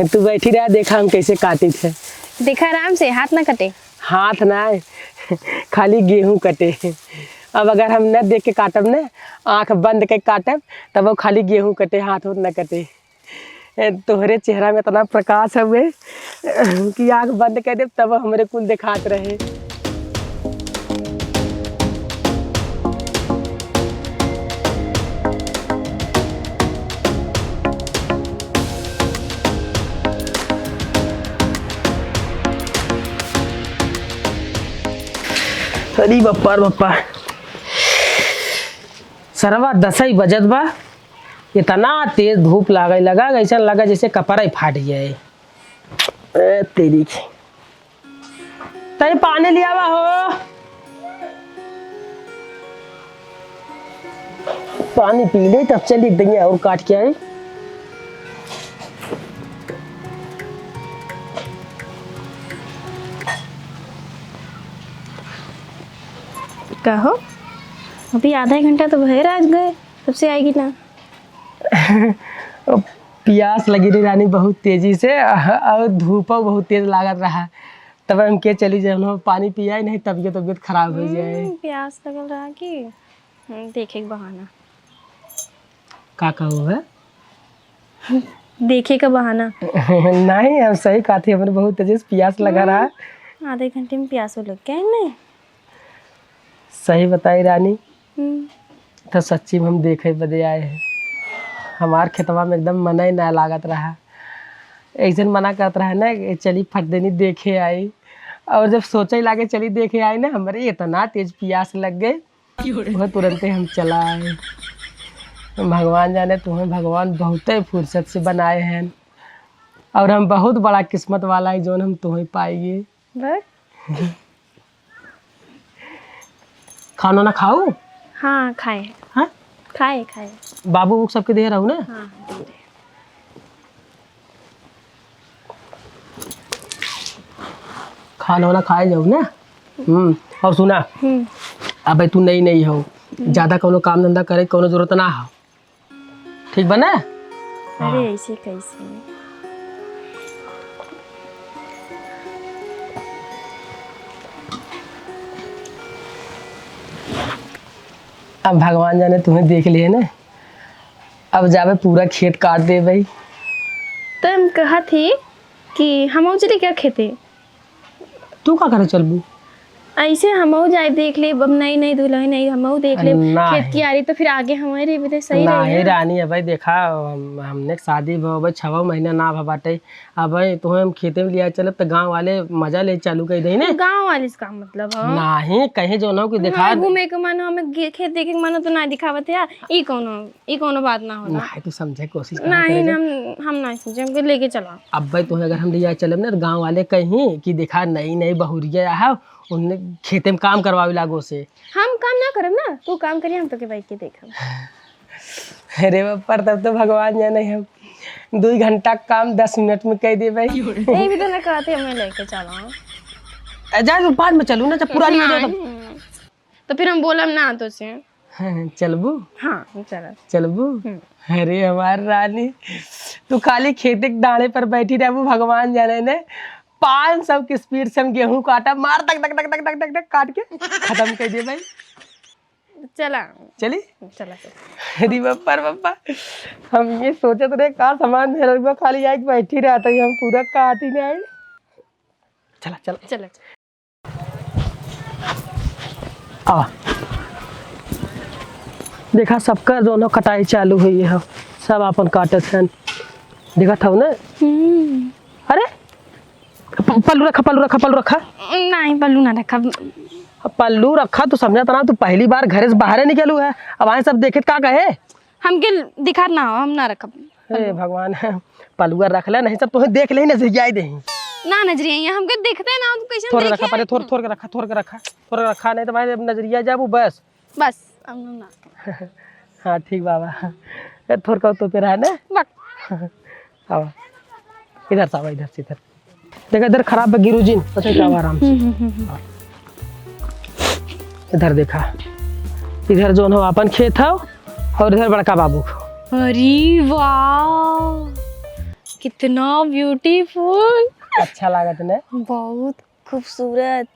तू बैठी रहा, देखा हम कैसे काटे थे। देखा आराम से, हाथ ना कटे। हाथ ना खाली गेहूं कटे। अब अगर हम न देख के काटब न, आँख बंद के काटब, तब वो खाली गेहूं कटे, हाथ और न कटे। तोहरे चेहरा में इतना प्रकाश हुए कि आँख बंद कर दे तब हमरे कुल दिखात रहे। अरे बप्पा बप्पा, सरवा 10 ही बजत बा, इतना तेज धूप लागे लगा, ऐसा लगा जैसे कपड़ा ही फाट जाए। तेरी तई पानी लिया बा हो, पानी पी ले तब चली देंगे और काट के आए। कहो, अभी आधा घंटा तो भर आज गए, तब से आएगी ना। प्यास लगी रही रानी बहुत तेजी से, और धूप बहुत तेज लागत रहा, तब हम के चली जाए, पानी पिया ही नहीं, तबीयत खराब हो जाए। प्यास लगल रहा कि देखे का बहाना। का कहू है? देखे का बहाना। नहीं, हम सही कहा थी, हमें बहुत तेजी से प्यास लगा रहा। आधे घंटे में प्यास लग गया नहीं। सही बताई रानी, तो सच्ची में हम देखे बदे आए हैं। हमार खेतवा में एकदम मना ही ना लागत रहा, ऐसे मना करत रहा ना, चली फट देनी देखे आई। और जब सोचे लागे चली देखे आई ना, हमारे इतना तेज प्यास लग गए, वह तुरंत हम चला आए। भगवान जाने, तुम्हें भगवान बहुत ही फुर्सत से बनाए हैं, और हम बहुत बड़ा किस्मत वाला है जो हम तुम्हें पाएंगे। खाना ना खाओ? हाँ खाए। हाँ खाए खाए। बाबू सबके दे रहा हूँ ना। हाँ दे रहे। खाना वाना खाए जाओ ना। और सुना, अब तू नई नई हो, ज्यादा कोनो काम धंधा करे कोनो जरूरत ना हो, ठीक बना? अरे ऐसे कैसे? अब भगवान जाने तुम्हें देख लिए ना, अब जावे पूरा खेत काट दे भाई। तुम कहा थी कि हम चले क्या खेते? तू का करे चलबू? ऐसे हम जाए देख ले, अब नई नई दुल्हन नहीं हम देख ले खेत की आ रही, तो फिर आगे हमारे भी सही रहे। नहीं रानी, अब देखा हमने शादी 6 महीना ना भा बाटे, अब तुम्हें हम खेते में लिया चलब तो गांव वाले मजा ले चालू कर दे ना। गांव वाले का मतलब है नहीं, कहीं जो ना कि देखा घूमे के मन, हमें खेत देखे के मन तो ना दिखावत है। ई कोनो बात ना होला। नहीं, तू समझे कोशिश नहीं, हम नहीं समझे, हमको लेके चला। अब भाई तुम्हें अगर हम लिया चलब ना, तो गाँव वाले कहीं कि देखा नई नई बहुरिया है, उनने खेते में काम करवावे लागो से। हम काम ना करब ना, तू काम करिए, हम तो के बैठ के देखब। अरे पर तब तो भगवान जाने, हम 2 घंटा काम 10 मिनट में कह दे भाई। ये भी तो ना कहते हमें लेके चलो। जा बाद में चलू ना, जब पूरा नहीं हो जाए तो फिर हम बोलब ना तो से। चलबू? हाँ चलबू। अरे हमारी रानी, तू खाली खेते के दाने पर बैठी रहबू, भगवान जाने ने 500 की स्पीड से हम गेहूं काटा, मार तक तक तक तक तक तक काट के खत्म कर दिए भाई। चला चली चला। अरे बप्पा, हम ये सोचते रहे का सामान मेरा खाली आके बैठी रहता है, हम पूरा काट ही नहीं आए। चला चला चला आ देखा, सबका दोनों कटाई चालू हुई है, सब अपन काटत हैं, देखा था ना। अरे पल्लू रखा। नहीं पल्लू ना रखा। पल्लू रखा तो समझा था ना, तू पहली बार घर से बाहर निकलू है, अब आए सब देखे का कहे हमके दिखा ना हो, हम ना रखब। अरे भगवान, पल्लुआ रख ले, नहीं सब तुम्हें देख ले नजरिया दे ना, नजरिया हमके दिखते ना, तो कैसे थोड़ा रखा, पहले थोड़ा रखा, नहीं तो भाई नजरिया जाबू बस ना। हाँ ठीक बाबा, थोड़ा तो फिर है ना। इधर से इधर से, इधर देखा, इधर खराब है गिरुजी, अच्छा आराम से। इधर देखा, इधर जो अपन खेत है, और इधर बड़का बाबू। अरे वाह, कितना ब्यूटीफुल, अच्छा लागत ने? बहुत खूबसूरत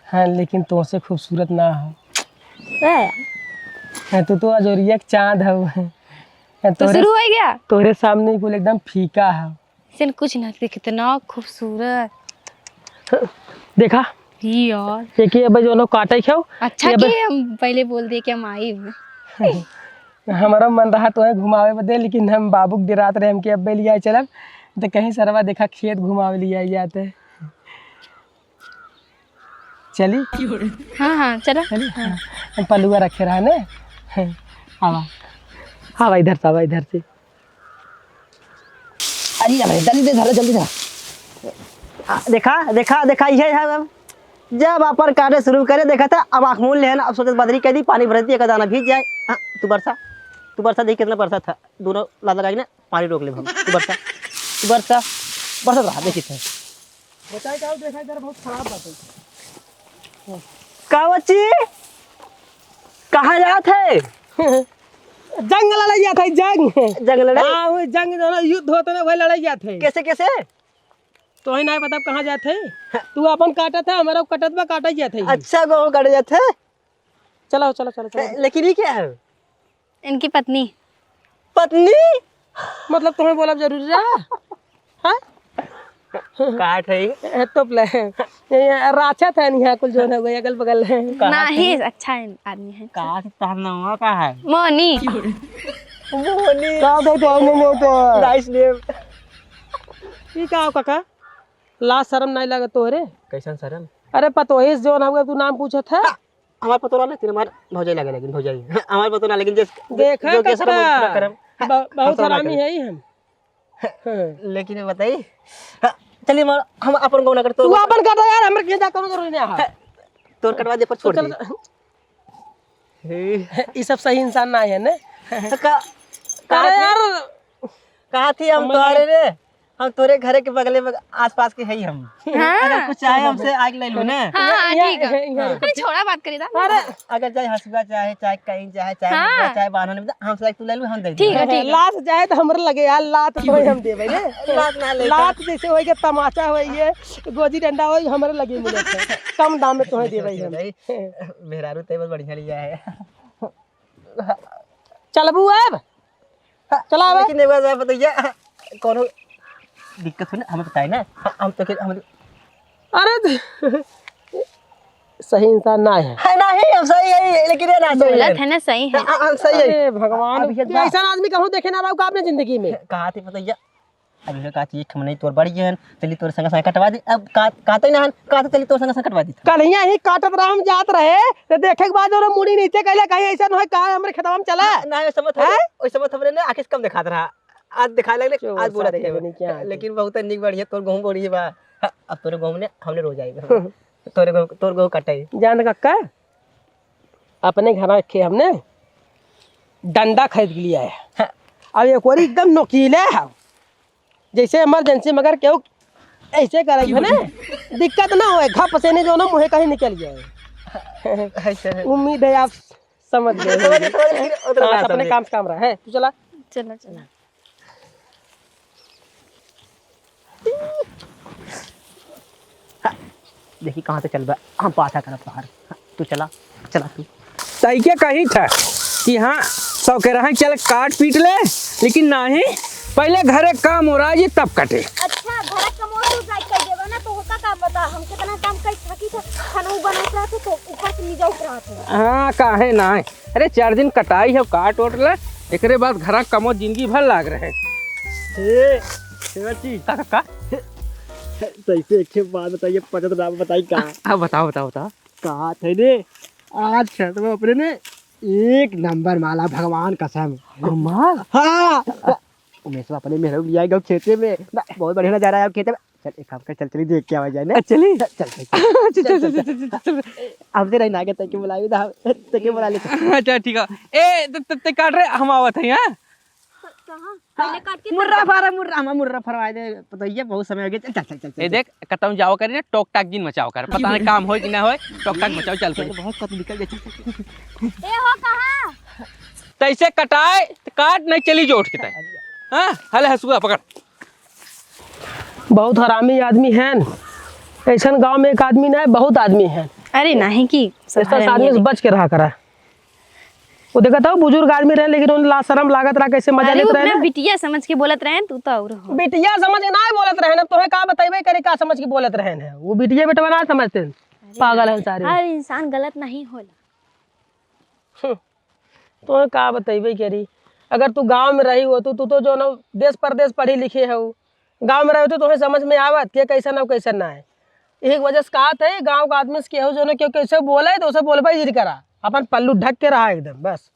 हाँ लेकिन तुमसे खूबसूरत ना हो। है। तू तो अजोरिया के चाँद है। तो शुरू हो गया। तोरे सामने कुल एकदम फीका है। सिन कुछ ना, कितना खूबसूरत। देखा यार एक ही अब जो काटे खाओ। अच्छा कि हम पहले बोल दिए कि हम आई। हमारा मन रहा तो है घुमावे बदे, लेकिन हम बाबू के रात रहे हमके अब लिया चलब तो कहीं सरवा देखा खेत घुमावे लिया जाते। चली हाँ हाँ चलो। चली हम पलुआ रखे रहा ने। हवा हवा इधर से, हवा इधर से। अरे जल्दी दे, जल्दी धर। देखा देखा देखा ये है। अब जब अपन काटे शुरू करे देखा था, अब आँख मूल ले है ना, अब सोचे बदरी कह दी पानी भर दी, दाना भीज जाए। हाँ तू बरसा देख कितना बरसा था। दोनों लात लगाई ना, पानी रोक ले हम। तू बरसा रहा देखी थे। बताए क्या देखा इधर बहुत खराब बात है। का बच्ची कहाँ जात है? जंग लड़ाई जाता है, जंग लड़ाई? हाँ वो जंग जो ना युद्ध होता ना वही लड़ाई जाते है। कैसे कैसे? तो ही नहीं पता कहाँ जाते है। तू अपन काटा था, हमारा कटत में काटा जाते है। अच्छा गेहूँ काटे जाते है। चलो चलो चलो चलो। लेकिन ये क्या है? इनकी पत्नी। पत्नी? मतलब तुम्हें बोला जरूरी रहा? हाँ काट है तो राछा था नहीं कुल जो है अगल बगल है। नहीं अच्छा आदमी है। काट तारना का है मोनी। मोनी का दे तो नाइस नेम। ये का काका ला शर्म नहीं लगा तोरे? कैसन शर्म? अरे पतोहिस जो ना हुआ तू नाम पूछत है। हमार पतो ना, लेकिन हमार भौजाई लगे, लेकिन भौजाई हमार पतो ना, लेकिन देखा करम बहुत हरामी है ही हम। लेकिन बताई चलिए हम अपन को ना करते। तू अपन काटा यार, हमरे के जा करो जरूरी नहीं है। तोर कटवा दे पर छोड़ दे। ये सब सही इंसान ना है ने। का यार कहा थी हम तुम्हारे रे, हम तोरे घरे के बगले में आसपास के है ही हम। अगर कुछ चाहे हमसे आग ले लो ना। हाँ ठीक है। अरे छोड़ा बात करी था। अरे अगर चाहे हंसुआ चाहे कहीं चाहे बांधने में हमसे तू ले लो, हम दे ठीक है। लात जाए तो हमरे लगे यार, लात तो हम दे भाई ने। लात ना ले, लात जैसे होई के तमाचा होई है, गोजी डंडा होई हमरे लगे मिले थे। कम दाम में तोहे देबई हम। मेहरारू तेबल बढ़िया लिया है। चल बू अब चला अब। लेकिन एक बात बताइए, कोनो दिक्कत हो ना हमें बताए ना, हम तो हम। अरे सही इंसान ना है। है नहीं, हम सही है, लेकिन ये ना गलत है ना, सही है। हम सही है। अरे भगवान ऐसा आदमी कहूँ देखे ना रहा आपने जिंदगी में। कहा थी बताइए, अभी का चीज हम नहीं तोर बड़ी है, चली तोर संग संग कटवा दी। अब कहते ना कहते चली तोर संग संग कटवा दी। कल ही काटत रहा हम जात रहे तो देखे के बाद और मुड़ी नीचे कहले कहीं ऐसा न है का हमरे खेतवा में चला ना। ओइ समय हमरे ने आखिस कम दिखात रहा, आज दिखा लगले, आज बोला थे। लेकिन बहुत निक बढ़िया तोर गहूं बढ़िया बा। अब तोरे गहूं ने हमने रोज आएगा। तोर गहूं कटाई जान कक्का अपने घर रखे हमने डंडा खरीद लिया है। अब एक और एकदम नोकीले है, जैसे इमरजेंसी मगर क्यों ऐसे करेंगे ना दिक्कत ना होए, घा पसेने जो ना मुँह कहीं निकल जाए। उम्मीद है आप समझ गए। अपने काम से काम रहा है। तू चला चलो चलो। देखी कहाँ से चल बा, हम पाछा करब बाहर। तू चला तू सही के कही था कि हाँ सौ के रहा चल काट पीट ले, लेकिन नहीं पहले घरे काम हो रहा है तब कटे। अच्छा घर का मोर जाय कर देबा ना, तो होता का पता हम कितना काम कर थकी थे, खाना बनाते रहे तो ऊपर से नीचे उतर रहा था। हाँ काहे ना है, अरे 4 दिन कटाई है काट ओट ले, एकरे बाद घरा कमो जिंदगी भर लाग रहे। का कैसे एक बात बताइए, पचत नाम बताई का। हाँ बताओ बताओ बताओ। कहा थे ने आज खेत में अपने ने 1 नंबर माला, भगवान कसम। माल हाँ उमेश अपने मेरे लिया गया खेते में, बहुत बढ़िया नजारा है खेते में। चल एक काम कर, चल देख के आ जाए ना। चली चल हमसे नहीं ना के बुलाए ना, तके बुला ले। अच्छा ठीक है। ए ते काट रहे हम आवत है। हां कहां पहले काट के मुर्रा फरवा दे, बताइए बहुत समय हो गया। चल ए देख कतम जाओ करे ना, टोक टाक दिन मचाओ कर, पता नहीं काम होय कि ना होय, टोक टाक मचाओ चल के। बहुत कत निकल गया। ए हो कहां तैसे कटाए तो काट नहीं चली जो उठ के तय। हाँ हले हसुआ पकड़। बहुत हरामी आदमी हैं। ऐसा गांव में एक आदमी नहीं, बहुत आदमी हैं। अरे नहीं कि ऐसा आदमी से बच के रहा करा। वो देखा था बुजुर्ग आदमी रहे, लेकिन उन्हें लाशरम लागत रहा, कैसे मजा अरे वो लेते रहे अपना ना। बिटिया समझ के बोलत रहे तू तो और हो। बिटिया समझ के ना बोलत रहे ना, तुम्हें का बताइबे करे का समझ के बोलत रहे हैं। वो बिटिया बेटवा ना समझते हैं। पागल है सारे। हर इंसान गलत नहीं होला। तुम्हें का बताइबे करी। अगर तू गांव में रही हो तू तो जो ना देश परदेश पढ़ी लिखी है, वो गांव में रहे हो तो तुम्हें समझ में आवत कि कैसा ना कैसा ना है। एक वजह से कहा था गांव का आदमी से केहू जो ना क्यों कैसे बोले तो उसे बोलबा ही करा, अपन पल्लू ढक के रहा एकदम बस।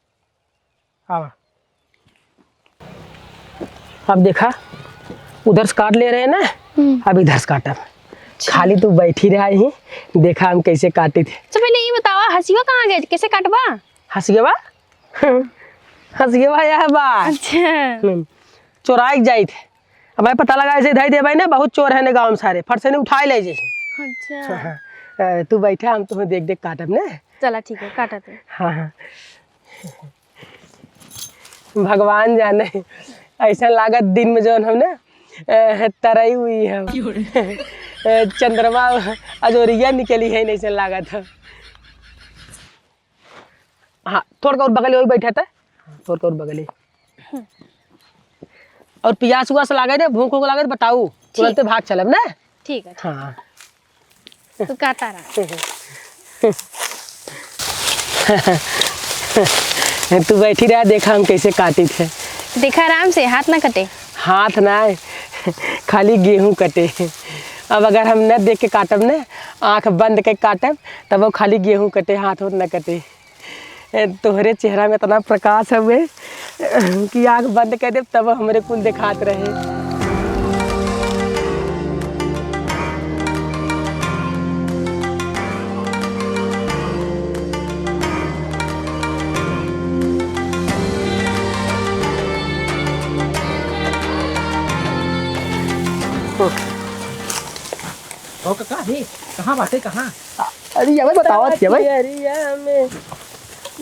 हाँ अब देखा उधर से काट ले रहे हैं ना, अब इधर से काटा। खाली तू बैठी रहा ही, देखा हम कैसे काटे थे। तो पहले ये बतावा हसीवा कहाँ गए, कैसे काटबा? हंसगेवा हंसगेवा यह बा अच्छा चोराई जाई थे। अब भाई पता लगा ऐसे धाई दे भाई ना, बहुत चोर है ना गाँव में सारे, फट से नहीं उठाए ले जी। अच्छा तू बैठा हम तुम्हें देख देख काटब ना। चला ठीक है काटा तू। हाँ हाँ भगवान जाने ऐसा लागत दिन में जो हम ना तराई हुई है चंद्रमा अजोरिया निकली है, नहीं लागत है। हाँ थोड़ा और बगल वही बैठा था, थोड़ा और बगल। और पियास हुआ से लागे ना, भूख लागे तो बताऊ, तुरंत भाग चलब ना। ठीक है हाँ तू काटा रहा। तू बैठी रहा, देखा हम कैसे काटी थे। देखा आराम से, हाथ ना कटे। हाथ ना खाली गेहूं कटे। अब अगर हम न देख के काटब ना, आंख बंद के काटब, तब वो खाली गेहूं कटे, हाथ और न कटे। तोहरे चेहरा में इतना प्रकाश हुए कि आंख बंद कर दे तब हमारे कुल दिखात रहे। ओ काका हे कहाँ बाटे कहाँ? अरे ये बताओ हरिया में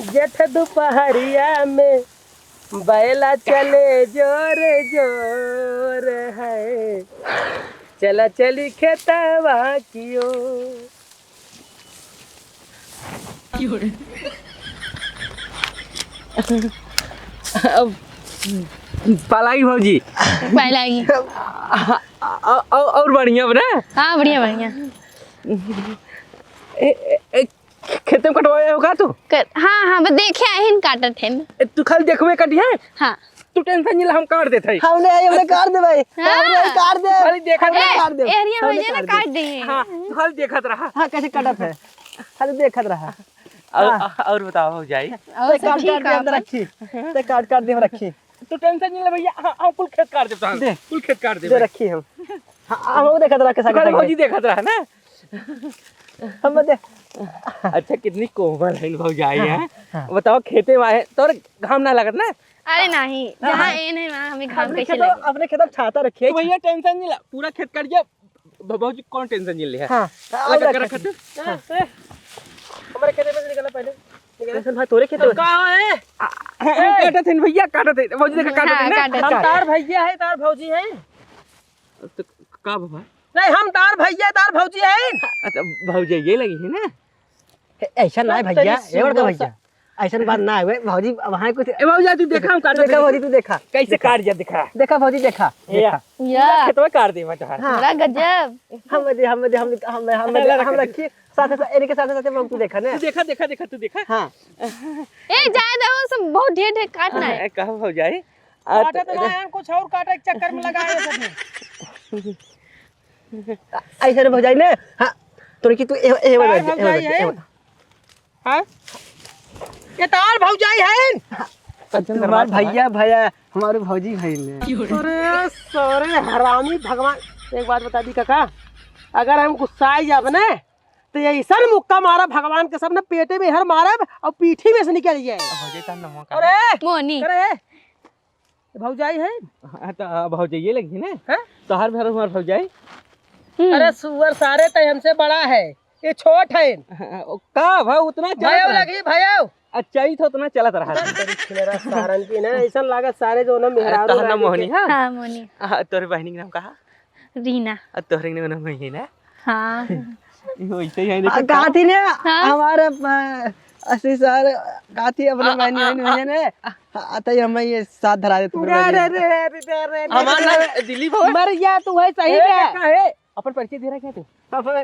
जेठ दोपहरिया में बैला चले जोर जोर है, चला चली खेतवा कियो। पालाई भौजी पहला ही। और बढ़िया बना। हाँ बढ़िया बढ़िया। खेते में कटवाया होगा तू? हाँ हाँ बस देखे आहिन काटत है। तू खाली देखबे कटी है, हाँ तू टेंशन नहीं, हम काट देते हैं। हमने काट दे भाई, हमने काट दे। खाली देखत रहा, काट दे। एरिया में ना काट दे। हाँ तू खाली देखत रहा। हाँ कैसे काटत है, खाली देखत रहा। और बताओ हो जाए। और सब ठीक है। रखी ते काट काट दे रखी। तू टेंशन नहीं ले भैया, हम कुल खेत काट देता हूं, कुल खेत काट दे दे रखी हम। हाँ हम देखत रहा कैसा खाली भौजी देखत रहा ना। हम दे। अच्छा कितनी कोमल है भौजाई है। बताओ खेते में आए तो घाम ना लगत ना। अरे नहीं जहाँ ए नहीं वहाँ हमें घाम कैसे लगे। अपने खेत में छाता रखिए। तो भैया टेंशन नहीं ला, पूरा खेत काट गया। भौजी कौन टेंशन नहीं ले है। हाँ रखत हमारे खेत में से निकलना पहले। टेंशन भाई तोरे खेत में का है? काटत है भैया, काटत है भौजी, देखा काटत है ना। हम तार भैया है, तार भौजी है। तो का बाबा नहीं हम तार भैया तार भौजी है। अच्छा भौजी ये लगी है ना। ऐसा ना है भैया, एवर का भैया ऐसा बात ना है भौजी। वहाँ कुछ ए भौजी तू देखा हम काट देखा भौजी, तू देखा कैसे काट दिया, दिखा देखा भौजी, देखा या या खेत में काट दे मत। बड़ा गजब। हम रखिए साथ साथ इनके साथ साथ हम तू देखा ना। देखा देखा देखा तू देखा। हाँ ए जाए दो सब बहुत ढेर ढेर काटना है। कहा भौजाई काटा तो ना है, कुछ और काटा के चक्कर में लगाए सबने। ऐसा रे भौजाई ने। हाँ तो कि तू हाँ ये तार भौजाई है। हमारे भैया भैया हमारे भौजी भाई ने। अरे सारे हरामी भगवान। एक बात बता दी काका, अगर हम गुस्साए जाब ना तो ऐसा मुक्का मारा भगवान के सब ने पेटे में हर मारा और पीठी में से निकल जाए। अरे मोनी अरे भौजाई है। तो भौजाई ये लगी ना। तो हर भर हमार भौजाई। अरे सुअर सारे तो हमसे बड़ा है, ये छोट है। का भाई उतना भयो लगी भयो। अच्छाई तो उतना चलत रहा मेरा सारन की ना ऐसा लागत सारे जो ना मेहरारू तोहर नाम मोहनी है हाँ मोनी। तोहरे बहनी के नाम कहा रीना। तोहरे के नाम मोहिनी ना हाँ वैसे ही है देखो कहा थी ने हमारे असली सर कहा थी अपने बहनी ने आता ही हमें ये साथ धरा दे तुम्हें। हमारा नाम दिलीप हो मर गया तू है सही में अपन परिचय दे रहा क्या तू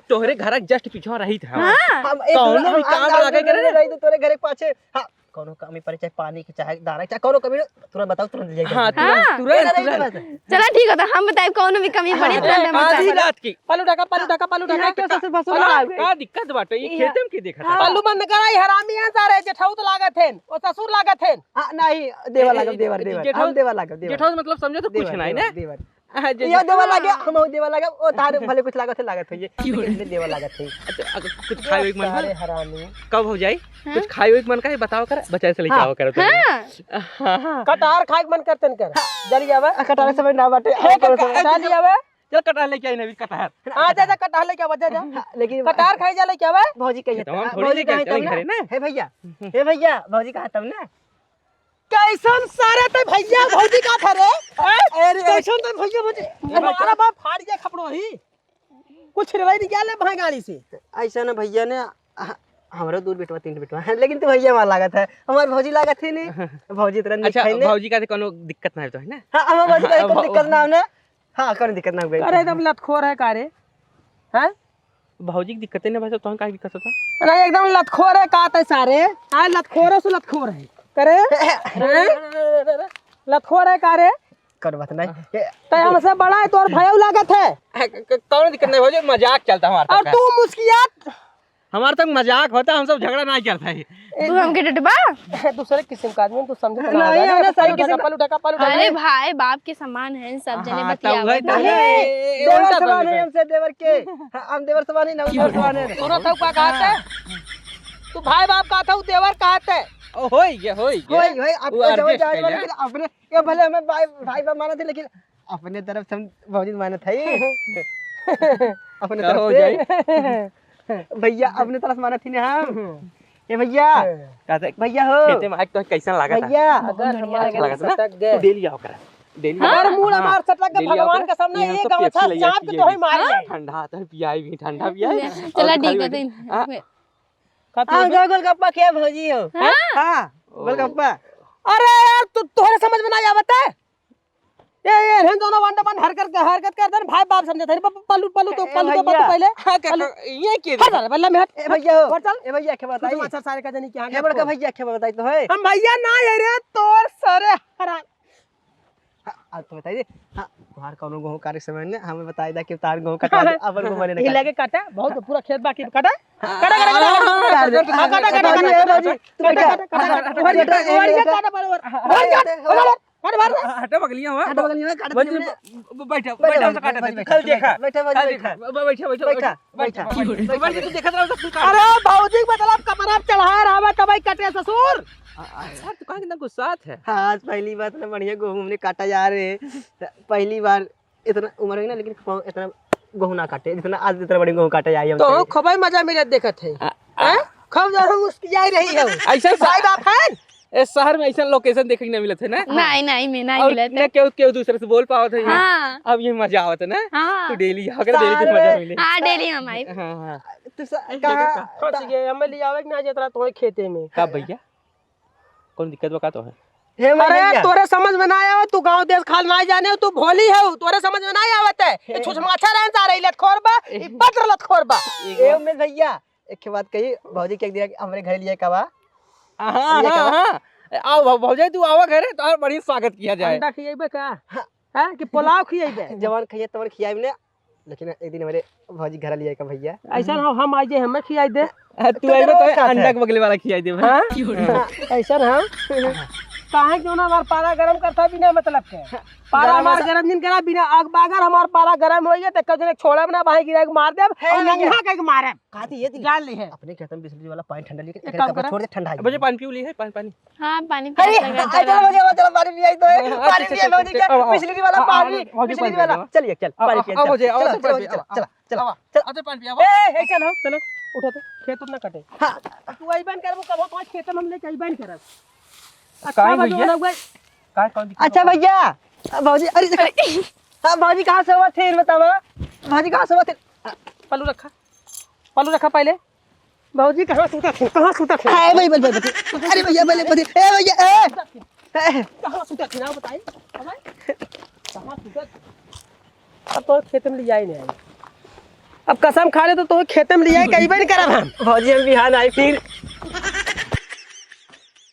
तोहरे घर जस्ट पीछे रही था हम कौनो भी काम लगा करे रही तो तोरे घर के पाछे हां कोनो कमी पड़े चाहे पानी के चाहे दाना चाहे कोनो कमी तुरंत बताओ तुरंत ले जाएगा। हां तुरंत चला ठीक होता हम बताए कौन भी कमी पड़ी तुरंत आधी रात की पलू ढका कैसे से फसुला का दिक्कत बाटे ये खेते में की देखा था पल्लू बंद कराई हरामी है सारे जेठाऊ तो लागत है और ससुर लागत है। हां नहीं देवा लागब देवर हम देवा लागब देवर जेठाऊ मतलब समझो तो कुछ नहीं ना देवर ये देवा लागे हम देवा लागे ओ तारे भले कुछ लागत है ये देवा लागत है। कुछ खाए एक मन सारे हरामी कब हो जाए कुछ खाए एक मन का है बताओ कर बच्चा से लेके आओ करो तो हां कटार खाए मन करतन कर जल्दी आवे कटारे समय ना बाटे जल्दी आवे चल कटहल लेके आई नवी कटहल आ जा कटार लेके आवे जा लेकिन कटार खाई जा लेके आवे भौजी कहिए तो हम थोड़ी लेके आते हैं घरे ना हे भैया भौजी कहा तब ना कैसन सारे ते भैया भौजी का था रे अरे कैसन ते भैया भौजी हमारा बाप फाड़ गया खपड़ो ही कुछ रही नहीं गया ले भाई गाड़ी से ऐसा ना भैया ने हमारा दूर बेटवा 3 बेटवा है लेकिन तो भैया हमारा लागत है हमार भौजी लागत है नहीं भौजी तरह अच्छा नहीं भौजी का कोनो दिक्कत ना है तो है ना हां हमार भौजी का कोई दिक्कत ना है हां कोई दिक्कत ना है अरे एकदम लतखोर है का रे हैं भौजी की दिक्कत है ना भाई तो का दिक्कत होता अरे एकदम लतखोर है का ते सारे हां लतखोर से लतखोर है करे लतखोर है का रे कर बात नहीं ते हमसे बड़ा है तोर भयो लागत है कौन दिक्कत नहीं भौजी मजाक चलता हमारा और तू मुस्कियात हमारा तक मजाक होता हम सब झगड़ा नहीं करता है तू हमके डटबा। दूसरे किस्म का आदमी तू समझ नहीं, हमने सही किस्म का- पलू ढका अरे भाई बाप के समान है सब जने बतियावत है। देवर समान है हमसे देवर के हम देवर समान ही ना देवर समान है तोरा था का कहते तू भाई बाप का था देवर कहते होई गया होई वो आपको जब adjust जाए कर लिया। लेकिन अपने ये भले हमें भाई बाप माना थे लेकिन अपने तरफ से हम भौजी माना था अपने हो तरफ से भैया अपने तरफ माना थी ना हम ये भैया कहते भैया हो खेते में आज तो कैसा लगा था भैया अगर हमारे लगा था ना सटक तू गए डेली आओ कर डेली अगर मूड हमार सटक के भगवान के सामने यहाँ एक तो गमछा पेप्सी ले चाप के तो ही मार ले ठंडा आता है पियाई भी ठंडा पियाई चला ठीक है तो हां गोलगप्पा क्या भौजी हो हां गोलगप्पा अरे यार तू तोहरे समझ में नहीं आवत है ये हम दोनों वन हरकत कर दे भाई बाप समझे थे पल्लू तो पहले ये के हट बल्ला में हट ए भैया हो चल ए भैया क्या बताइए तुम अच्छा सारे का जानी क्या ए बड़का भैया क्या बताइए तो है हम भैया ना है रे तोर सरे हरा आप तो बताइए हां तुम्हार कौनो गेहूं कार्य समय ने हमें बताई दा कि तार गेहूं कटा दे अपन को मने ये ना लगे काटा बहुत पूरा खेत बाकी काटा काटा हटा बगलियां हुआ बैठा बैठा बैठा काटा कल देखा बैठा बैठा बैठा तू देखा रहा सब तू अरे भौजी मतलब कपड़ा चढ़ा रहा है तब कटे ससुर सर तू कहां कितना गुस्सा है हाँ आज पहली बार इतना बढ़िया गेहूं हमने काटा जा रहे हैं पहली बार इतना उम्र है ना लेकिन इतना गेहूं ना काटे जितना आज इतना बड़ी गेहूं काटे आई हम तो खबर मजा मेरे देखत है खूब जरूर मुस्कियाई रही है ऐसा भाई बाप है इस शहर में ऐसा लोकेशन देखने को नहीं मिलत है ना नहीं मैं नहीं और मिलत ना क्यों दूसरे से बोल पावत है हाँ अब ये मजा आवत है ना हाँ तू डेली अगर डेली तो मजा मिले हाँ डेली हम आई हां हां तू कहा फंस गए हमें ले आवे ना जतरा तो खेते में का भैया कौन दिक्कत बका तो है हे अरे तोरे समझ में ना आवे तू गांव देश खाल ना जाने तू भोली है तोरे समझ में नहीं आवत है ये छुछमाछा रहन जा रही लत खोरबा ई पत्र लत खोरबा ए उमेश भैया एक बात कही भौजी के एक दिन हमारे घर लिए कबा हां हां आओ भौजाई तू आवा घरे तो और बढ़िया स्वागत किया जाए अंडा खिएबे का हैं कि पुलाव खिएबे जवान खाइए तवन खियाई ने लेकिन एक दिन हमारे भौजी घर लिए का भैया ऐसा हम आज हमें खियाई दे तू आइबे तो अंडा के बगले वाला खियाई दे हां ऐसा हम काहे क्यों ना हमार पारा गरम करता बिना मतलब के पारा हमार गरम दिन करा बिना आग बागर हमार पारा गरम होइए त कजने छोड़ब ना भाई गिरा के मार देब और नंगा के मारब खाती ये थी जान ली है अपने खेत में बिजली वाला पानी ठंडा लेके एक काम कपड़ा करा। छोड़ दे ठंडा मुझे पानी पी ली है पानी हाँ पानी अरे प्यास लगा था। चलो पानी पिया तो पानी पिया भौजी क्या बिजली वाला पानी भौजी बिजली पानी वाला पिया। चलिए चल पानी पिया भौजी, आओ, चलो पानी चलो पिया। चलो चलो अरे पानी पिया ए चलो चलो उठो तो खेत उतना कटे तू आई बन करबो कबो पांच खेत में हम लेके आई बन करब काहे भैया? काय कौन दिक्कत अच्छा भैया भौजी अरे हाँ भौजी कहाँ से हुआ थे बताओ भौजी कहाँ से हुआ थे पल्लू रखा पहले बाबूजी कहाँ सूता थे अरे भैया अरे भैया बोले बोले ए भैया ए कहाँ सूता थे ना बताइए कहाँ सूता अब तो खेत में ले जाए नहीं आई अब कसम खा ले तो खेत में ले जाए कई बार करब हम भौजी हम बिहान आई फिर